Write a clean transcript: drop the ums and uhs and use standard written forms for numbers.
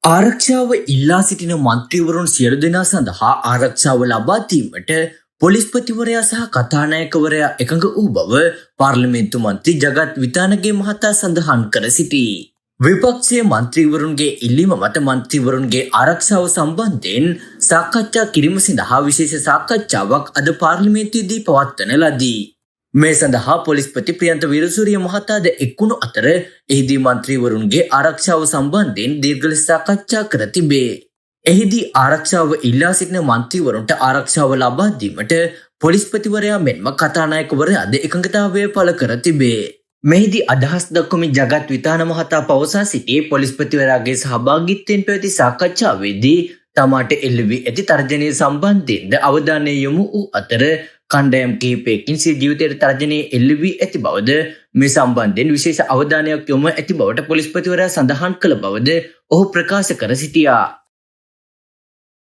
ආරක්ෂාව ඉල්ලා සිටින මන්ත්‍රීවරුන් සියලු දෙනා සඳහා ආරක්ෂාව ලබා දීමට පොලිස්පතිවරයා සහ කතානායකවරයා එකඟ වූ බව පාර්ලිමේන්තු මන්ත්‍රී ජගත් විතානගේ මහතා සඳහන් කර සිටී. විපක්ෂයේ මන්ත්‍රීවරුන්ගේ ඉල්ලීම මත මන්ත්‍රීවරුන්ගේ ආරක්ෂාව සම්බන්ධයෙන් සාකච්ඡා කිරීම සඳහා විශේෂ සාකච්ඡාවක් අද පාර්ලිමේන්තුවේදී පවත්වන ලදී. මේ සඳහා පොලිස්පති ප්‍රියන්ත වීරසූරිය මහතාද එක්වුණු අතර එහිදී මන්ත්‍රීවරුන්ගේ ආරක්ෂාව සම්බන්ධයෙන් දීර්ඝ ලෙස සාකච්ඡා කර තිබේ. එහිදී ආරක්ෂාව ඉල්ලා සිටින මන්ත්‍රීවරුන්ට ආරක්ෂාව ලබා දීමට පොලිස්පතිවරයා මෙන්ම කතානායකවරයාද එකඟතාවය පළ කර තිබේ. මෙහිදී අදහස් දක්වමින් ජගත් විතාන මහතා පවසා සිටියේ පොලිස්පතිවරයාගේ සහභාගීත්වයෙන් පැවති සාකච්ඡාවේදී තමාට එල්ල වී ඇති තර්ජනය සම්බන්ධයෙන්ද අවධානය යොමු වූ අතර කණ්ඩායම් කිහිපයකින් සිය ජීවිතයට තර්ජනය එල්ල වී ඇති බවද මේ සම්බන්ධයෙන් විශේෂ අවධානයක් යොමු ඇති බවට පොලිස්පතිවරයා සඳහන් කළ බවද ඔහු ප්‍රකාශ කර සිටියා.